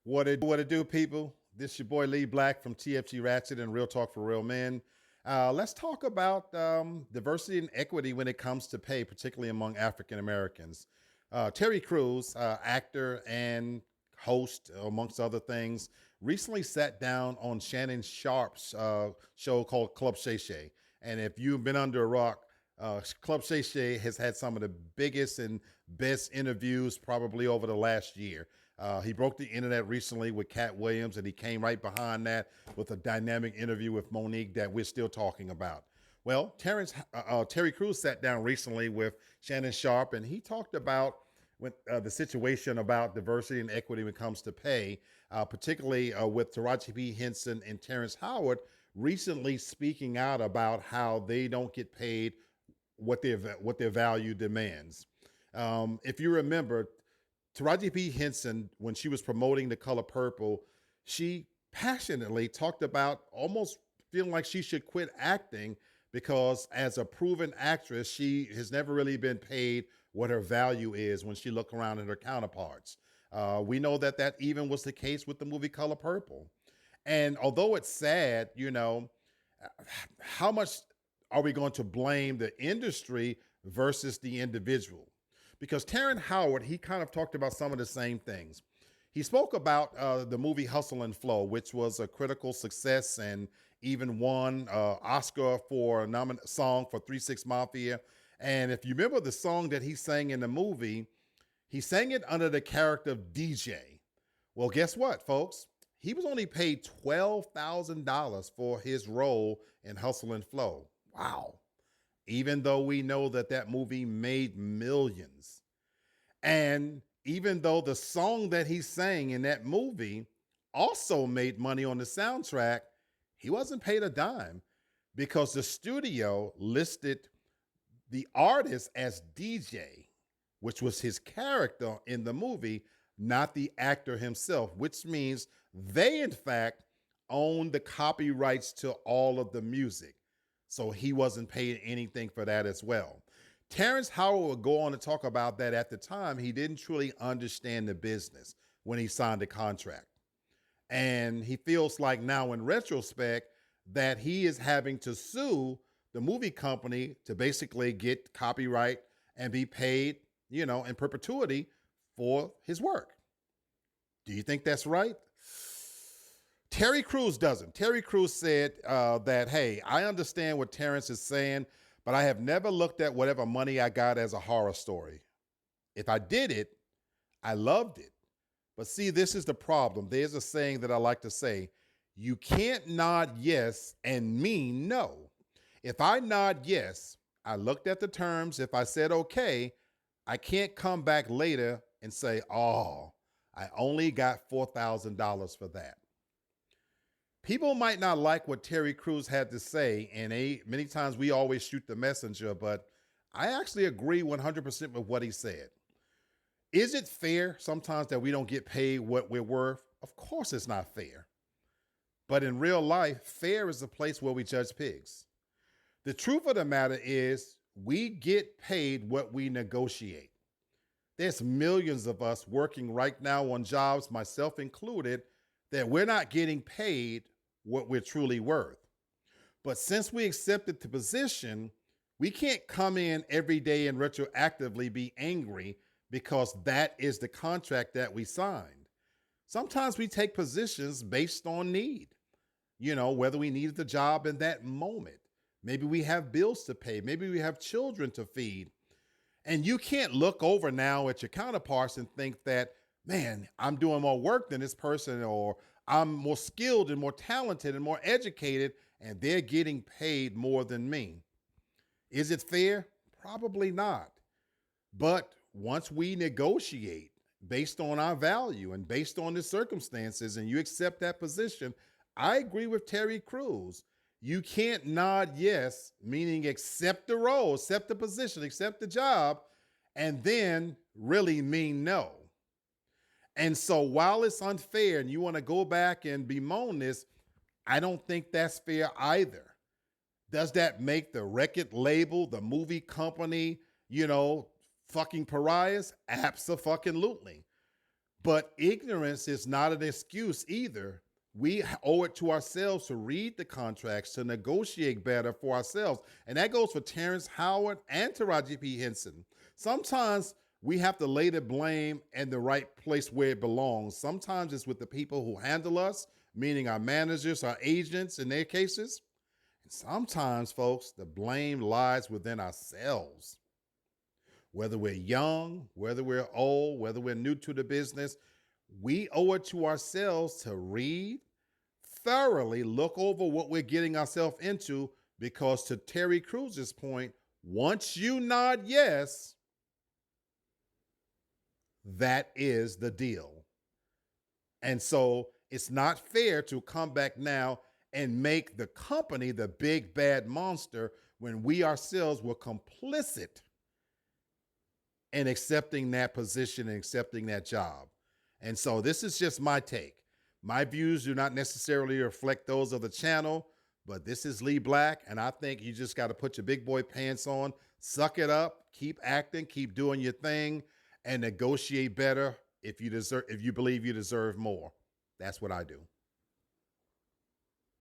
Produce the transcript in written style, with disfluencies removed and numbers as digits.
What it do, people? This your boy Lee Black from TFG Ratchet and Real Talk for Real Men. Let's talk about diversity and equity when it comes to pay, particularly among African Americans. Terry Crews, actor and host, amongst other things, recently sat down on Shannon Sharp's show called Club Shay Shay. And if you've been under a rock, Club Shay Shay has had some of the biggest and best interviews probably over the last year. He broke the internet recently with Cat Williams, and he came right behind that with a dynamic interview with Monique that we're still talking about. Well, Terry Crews sat down recently with Shannon Sharp, and he talked about the situation about diversity and equity when it comes to pay, particularly with Taraji P. Henson and Terrence Howard recently speaking out about how they don't get paid what their value demands. If you remember, Taraji P. Henson, when she was promoting The Color Purple, she passionately talked about almost feeling like she should quit acting because as a proven actress, she has never really been paid what her value is when she look around at her counterparts. We know that that even was the case with the movie Color Purple. And although it's sad, how much are we going to blame the industry versus the individual? Because Terrence Howard, he kind of talked about some of the same things. He spoke about the movie Hustle and Flow, which was a critical success and even won Oscar for a song for 3 6 Mafia. And if you remember the song that he sang in the movie, he sang it under the character of DJ. Well, guess what, folks? He was only paid $12,000 for his role in Hustle and Flow. Wow. Even though we know that that movie made millions. And even though the song that he sang in that movie also made money on the soundtrack, he wasn't paid a dime because the studio listed the artist as DJ, which was his character in the movie, not the actor himself, which means they, in fact, own the copyrights to all of the music. So he wasn't paid anything for that as well. Terrence Howard would go on to talk about that at the time. He didn't truly understand the business when he signed the contract. And he feels like now in retrospect that he is having to sue the movie company to basically get copyright and be paid, in perpetuity for his work. Do you think that's right? Terry Crews doesn't. Terry Crews said that, hey, I understand what Terrence is saying, but I have never looked at whatever money I got as a horror story. If I did it, I loved it. But see, this is the problem. There's a saying that I like to say, you can't nod yes and mean no. If I nod yes, I looked at the terms. If I said okay, I can't come back later and say, oh, I only got $4,000 for that. People might not like what Terry Crews had to say, and many times we always shoot the messenger, but I actually agree 100% with what he said. Is it fair sometimes that we don't get paid what we're worth? Of course it's not fair. But in real life, fair is the place where we judge pigs. The truth of the matter is we get paid what we negotiate. There's millions of us working right now on jobs, myself included, that we're not getting paid what we're truly worth. But since we accepted the position, we can't come in every day and retroactively be angry because that is the contract that we signed. Sometimes we take positions based on need, whether we needed the job in that moment. Maybe we have bills to pay. Maybe we have children to feed. And you can't look over now at your counterparts and think that, man, I'm doing more work than this person, or I'm more skilled and more talented and more educated, and they're getting paid more than me. Is it fair? Probably not. But once we negotiate based on our value and based on the circumstances, and you accept that position, I agree with Terry Crews. You can't nod yes, meaning accept the role, accept the position, accept the job, and then really mean no. And so while it's unfair and you want to go back and bemoan this, I don't think that's fair either. Does that make the record label, the movie company, fucking pariahs? Abso-fucking-lutely. But ignorance is not an excuse either. We owe it to ourselves to read the contracts, to negotiate better for ourselves. And that goes for Terrence Howard and Taraji P. Henson. Sometimes we have to lay the blame in the right place where it belongs. Sometimes it's with the people who handle us, meaning our managers, our agents in their cases. And sometimes, folks, the blame lies within ourselves. Whether we're young, whether we're old, whether we're new to the business, we owe it to ourselves to read, thoroughly look over what we're getting ourselves into, because to Terry Cruz's point, once you nod yes, that is the deal. And so it's not fair to come back now and make the company the big bad monster when we ourselves were complicit in accepting that position and accepting that job. And so this is just my take. My views do not necessarily reflect those of the channel, but this is Lee Black, and I think you just got to put your big boy pants on, suck it up, keep acting, keep doing your thing, and negotiate better if you believe you deserve more. That's what I do.